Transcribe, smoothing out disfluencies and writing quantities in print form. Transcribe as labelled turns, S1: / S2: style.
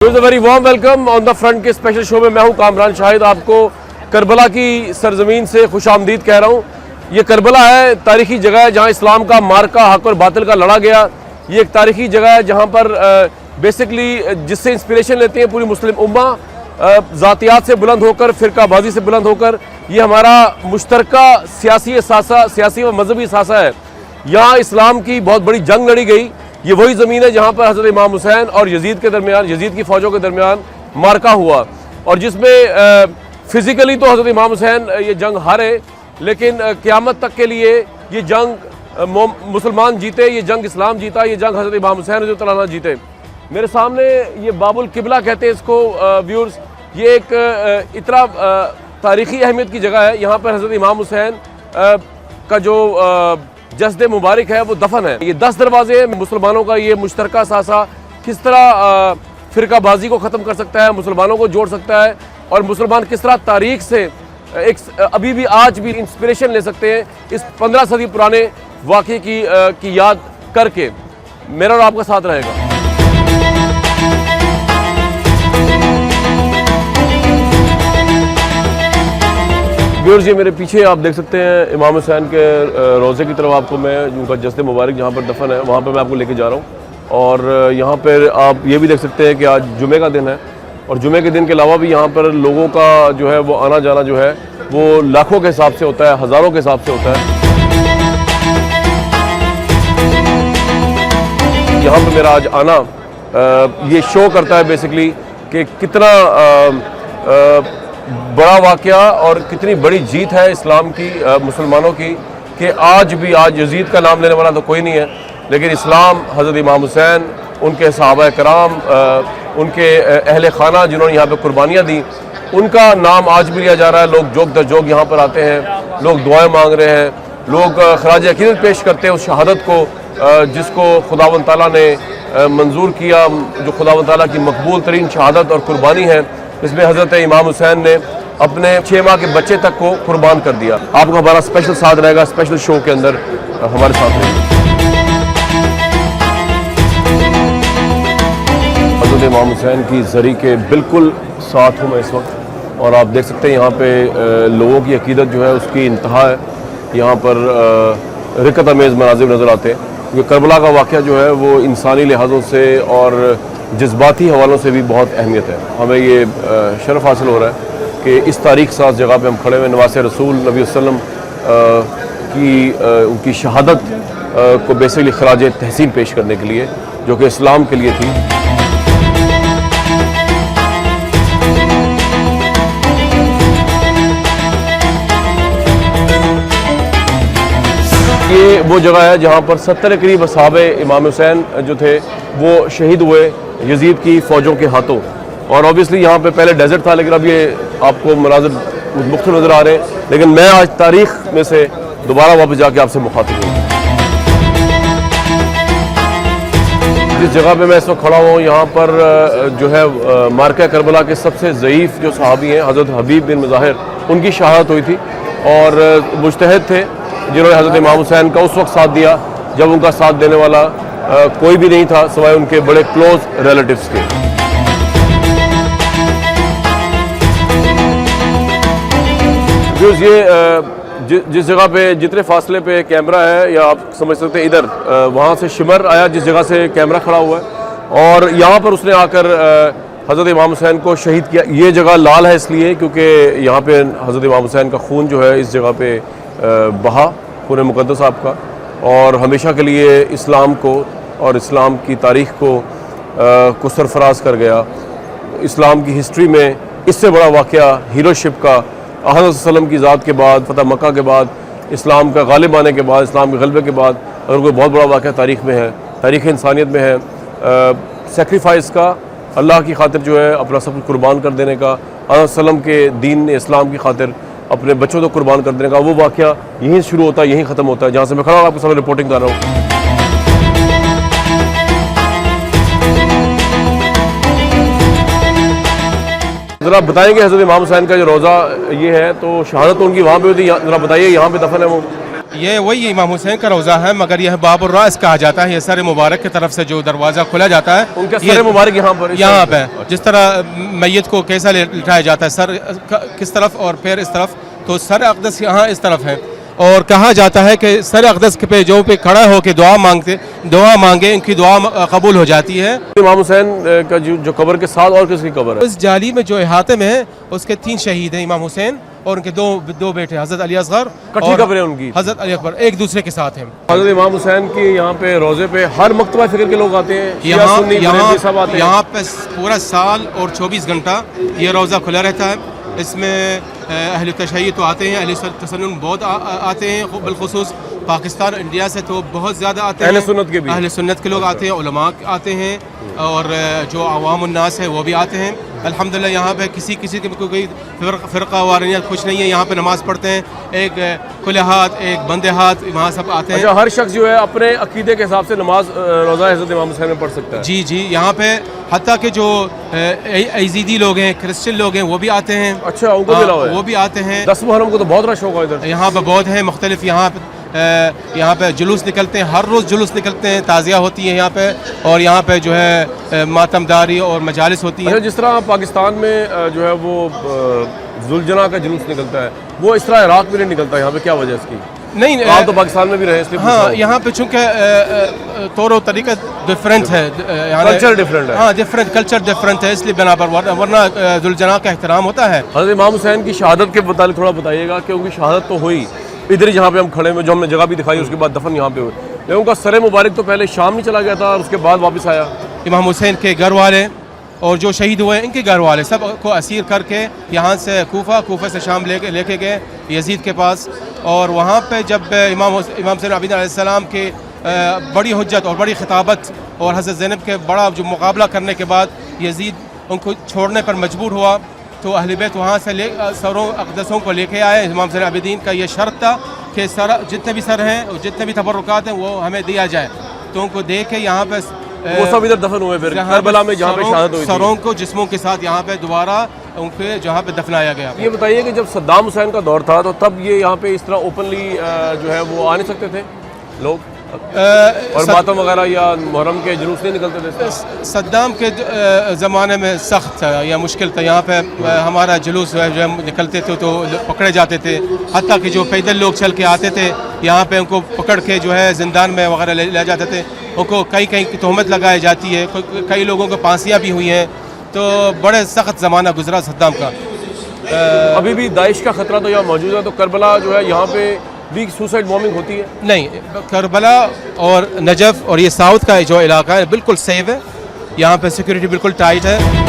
S1: Very warm welcome on the front के special show में मैं हूं कामरान शाहिद। आपको करबला की सरजमीन से खुशामदीद कह रहा हूं। ये करबला है, तारीखी जगह है जहां इस्लाम का मार्का हक और बातिल का लड़ा गया। ये एक तारीखी जगह है जहां पर बेसिकली जिससे इंस्पिरेशन लेते हैं पूरी मुस्लिम उम्मा, ज़ातियात से बुलंद होकर, फ़िरकाबाजी से बुलंद होकर। ये हमारा मुश्तरका सियासी असासा, सियासी व मजहबी असासा है। यहाँ इस्लाम की बहुत बड़ी जंग लड़ी गई। ये वही ज़मीन है जहाँ पर हज़रत इमाम हुसैन और यजीद के दरमियान, यजीद की फ़ौजों के दरमियान मार्का हुआ, और जिसमें फ़िज़िकली तो हज़रत इमाम हुसैन ये जंग हारे, लेकिन क़यामत तक के लिए ये जंग मुसलमान जीते, ये जंग इस्लाम जीता, ये जंग हज़रत इमाम हुसैन रज़ियल्लाहु अन्हु जीते। मेरे सामने ये बाबुल किबला कहते हैं इसको व्यूअर्स। ये एक इतना तारीख़ी अहमियत की जगह है। यहाँ पर हज़रत इमाम हुसैन का जो जस्द मुबारक है वो दफन है। ये 10 दरवाजे मुसलमानों का ये मुश्तरका सासा किस तरह फ़िरकाबाजी को ख़त्म कर सकता है, मुसलमानों को जोड़ सकता है, और मुसलमान किस तरह तारीख़ से एक अभी भी आज भी इंस्पिरेशन ले सकते हैं इस 15 सदी पुराने वाक़े की याद करके। मेरा और आपका साथ रहेगा। व्यूअर्स, ये मेरे पीछे आप देख सकते हैं इमाम हुसैन के रोज़े की तरफ आपको मैं, उनका जस्द मुबारक जहाँ पर दफन है, वहाँ पर मैं आपको लेके जा रहा हूँ। और यहाँ पर आप ये भी देख सकते हैं कि आज जुमे का दिन है, और जुमे के दिन के अलावा भी यहाँ पर लोगों का जो है वो आना जाना जो है वो लाखों के हिसाब से होता है, हज़ारों के हिसाब से होता है। यहाँ पर मेरा आज आना ये शो करता है बेसिकली कि कितना बड़ा वाक़या और कितनी बड़ी जीत है इस्लाम की, मुसलमानों की, कि आज भी, आज यजीद का नाम लेने वाला तो कोई नहीं है, लेकिन इस्लाम हज़रत इमाम हुसैन, उनके सहाबा कराम, उनके अहले खाना जिन्होंने यहाँ पे कुर्बानियाँ दी, उनका नाम आज भी लिया जा रहा है। लोग जोग दर जोग यहाँ पर आते हैं, लोग दुआएं मांग रहे हैं, लोग खराज अक़ीदत पेश करते हैं उस शहादत को जिसको खुदावंद ताला ने मंजूर किया, जो खुदावंद ताला की मकबूल तरीन शहादत और कुर्बानी है। इसमें हज़रत इमाम हुसैन ने अपने 6 माह के बच्चे तक को कुर्बान कर दिया। आपका हमारा स्पेशल साथ रहेगा, स्पेशल शो के अंदर हमारे साथ रहेगा। हज़रत इमाम हुसैन की ज़री के बिल्कुल साथ हूँ मैं इस वक्त, और आप देख सकते हैं यहाँ पे लोगों की अकीदत जो है उसकी इंतहा है। यहाँ पर रिकत अमेज़ मनाज़िर नज़र आते हैं। ये करबला का वाक़या जो है वो इंसानी लिहाजों से और जज्बाती हवालों से भी बहुत अहमियत है। हमें ये शरफ़ हासिल हो रहा है कि इस तारीख़ साज़ जगह पे हम खड़े हुए नवासे रसूल नबी वसल्लम की उनकी शहादत को बेसिकली खराज तहसीन पेश करने के लिए, जो कि इस्लाम के लिए थी। ये वो जगह है जहाँ पर 70 के करीब असहाबे इमाम हुसैन जो थे वो शहीद हुए यजीद की फ़ौजों के हाथों। और ऑब्वियसली यहाँ पे पहले डेजर्ट था, लेकिन अब ये आपको मनाज़िर मुख्तलिफ नज़र आ रहे हैं। लेकिन मैं आज तारीख़ में से दोबारा वापस जाके आपसे मुखातिब हूँ। जिस जगह पे मैं इस वक्त खड़ा हुआ, यहाँ पर जो है मार्का करबला के सबसे ज़ईफ़ जो सहाबी हैं हज़रत हबीब बिन मुज़ाहिर, उनकी शहादत हुई थी, और मुज्तहिद थे जिन्होंने हज़रत इमाम हुसैन का उस वक्त साथ दिया जब उनका साथ देने वाला कोई भी नहीं था सिवाय उनके बड़े क्लोज रिलेटिव्स के। ये जिस जगह पे जितने फासले पे कैमरा है, या आप समझ सकते हैं इधर वहाँ से शिमर आया जिस जगह से कैमरा खड़ा हुआ है, और यहाँ पर उसने आकर हज़रत इमाम हुसैन को शहीद किया। ये जगह लाल है इसलिए क्योंकि यहाँ पे हज़रत इमाम हुसैन का खून जो है इस जगह पे बहा, खून मुक़द्दस आपका, और हमेशा के लिए इस्लाम को और इस्लाम की तारीख़ को सरफराज कर गया। इस्लाम की हिस्ट्री में इससे बड़ा वाक़या हीरोशिप का, हज़रत सल्लम की ज़ात के बाद, फ़तह मक्का के बाद, इस्लाम का गालिब आने के बाद, इस्लाम के गलबे के बाद, अगर कोई बहुत बड़ा वाक़या तारीख़ में है, तारीख़ इंसानियत में है, सेक्रीफाइस का, अल्लाह की खातिर जो है अपना सब कुछ कुर्बान कर देने का, हज़रत सल्लम के दीन इस्लाम की खातिर अपने बच्चों को कुर्बान कर देने का, वो वाक़या यहीं शुरू होता है, यहीं ख़त्म होता है। जहाँ से मैं खड़ा हूँ आपके सामने रिपोर्टिंग कर रहा हूँ। ज़रा बताएंगे हज़रत इमाम हुसैन का जो रोज़ा ये है, तो शहादत उनकी वहाँ पे हुई थी, ज़रा बताइए यहाँ पे दफन है वो।
S2: ये वही इमाम हुसैन का रोज़ा है, मगर यह बाबुर रास कहा जाता है। ये सर मुबारक की तरफ से जो दरवाज़ा खोला जाता है,
S1: उनका सर मुबारक यहाँ
S2: पे जिस तरह मैयत को कैसा लिटाया जाता है, सर किस तरफ और पैर इस तरफ, तो सर अक़दस यहाँ इस तरफ है। और कहा जाता है कि सर अक़दस पे जो पे खड़ा होकर दुआ मांगे इनकी दुआ कबूल हो जाती है।
S1: इमाम हुसैन का जो कब्र के साथ और किसकी कब्र है?
S2: उस जाली में जो इहाते में है उसके 3 शहीद हैं, इमाम हुसैन और उनके दो बेटे हज़रत अली असगर
S1: कट्ठी कब्र है उनकी,
S2: हज़रत अली अकबर, एक दूसरे के साथ हैं।
S1: हज़रत इमाम हुसैन की यहाँ पे रोज़े पे हर मकतबा फ़िक्र के लोग आते हैं,
S2: यहाँ पे पूरा साल और 24 घंटा ये रोज़ा खुला रहता है। इसमें अहले तशय्युद तो आते हैं, अहले तसन्नुन बहुत आते हैं, बिलखुसूस पाकिस्तान इंडिया से तो बहुत ज़्यादा आते हैं। अहले सुन्नत के लोग आते हैं, उलमा आते हैं, और जो अवाम उन्नास है वो भी आते हैं। अल्हम्दुलिल्लाह यहाँ पे किसी की कोई फ़िरका वारियत कुछ नहीं है। यहाँ पे नमाज़ पढ़ते हैं, एक खुले हाथ एक बंदे हाथ, वहाँ सब आते हैं।
S1: अच्छा, हर शख्स जो है अपने अकीदे के हिसाब से नमाज रोज़ा हज़रत इमाम हुसैन में पढ़ सकता है?
S2: जी जी, यहाँ पे हत्ता के जो यज़ीदी लोग हैं, क्रिश्चियन लोग हैं, वो भी आते हैं।
S1: अच्छा, उनको मिला हुआ है?
S2: वो भी आते हैं।
S1: 10 मुहर्रम को तो बहुत रश होगा इधर।
S2: यहाँ पे बहुत है मुख्तलिफ, यहाँ पे जुलूस निकलते हैं, हर रोज़ जुलूस निकलते हैं, ताज़िया होती है यहाँ पे, और यहाँ पे जो है मातमदारी और मजालिस होती है।
S1: अच्छा, जिस तरह पाकिस्तान में जो है वो जुलजना का जुलूस निकलता है, वो इस तरह इराक में नहीं निकलता, यहाँ पे क्या वजह है इसकी?
S2: नहीं,
S1: आप तो पाकिस्तान में भी रहे इसलिए।
S2: हाँ, यहाँ पे चूँकि तौर और तरीका डिफरेंट है,
S1: कल्चर डिफरेंट है।
S2: हाँ, कल्चर डिफरेंट है, इसलिए बना पर, वरना जुलजना का एहतराम होता है।
S1: हज़रत इमाम हुसैन की शहादत के मुताबिक थोड़ा बताइएगा कि उनकी शहादत तो हुई इधर ही जहाँ पे हम खड़े हुए, जो हमने जगह भी दिखाई, उसके बाद दफन यहाँ पे हुए, लेकिन उनका सर मुबारक तो पहले शाम नहीं चला गया था और उसके बाद वापस आया।
S2: इमाम हुसैन के घर वाले और जो शहीद हुए इनके घर वाले सब को असीर करके यहाँ से कूफा से शाम लेके गए यजीद के पास, और वहाँ पे जब इमाम ज़ैन आबिदीन अलैहिस्सलाम के बड़ी हुज्जत और बड़ी खिताबत और हज़रत ज़ैनब के बड़ा जो मुकाबला करने के बाद यजीद उनको छोड़ने पर मजबूर हुआ, तो अहले बैत वहाँ से सरों अक़दसों को लेके आए। इमाम ज़ैन आबिदीन का ये शर्त था कि जितने भी सर हैं और जितने भी तबर्रुकात हैं वो हमें दिया जाए, तो उनको दे के यहाँ पे
S1: वो सब इधर दफन हुए, फिर करबला में जहाँ पे शहादत हुई,
S2: सरों को जिस्मों के साथ यहाँ पे दोबारा उनके जहाँ पे दफनाया गया।
S1: ये बताइए कि जब सद्दाम हुसैन का दौर था तो तब ये यहाँ पे इस तरह ओपनली जो है वो आ नहीं सकते थे लोग, और मातम वगैरह या मुहर्रम के जुलूस नहीं निकलते थे?
S2: सद्दाम के ज़माने में सख्त था या मुश्किल था, यहाँ पे हमारा जुलूस जो है निकलते थे तो पकड़े जाते थे, हत्ता कि जो पैदल लोग चल के आते थे यहाँ पे उनको पकड़ के जो है ज़िंदान में वगैरह ले जाते थे, उनको कई की तहमत लगाई जाती है, कई लोगों को फांसियाँ भी हुई हैं, तो बड़े सख्त ज़माना गुजरा सद्दाम का।
S1: अभी भी दाइश का ख़तरा तो यहाँ मौजूद है, तो करबला जो है यहाँ पे भी सुसाइड बॉम्बिंग होती है?
S2: नहीं, करबला और नजफ़ और ये साउथ का जो इलाका है बिल्कुल सेफ है, यहाँ पे सिक्योरिटी बिल्कुल टाइट है।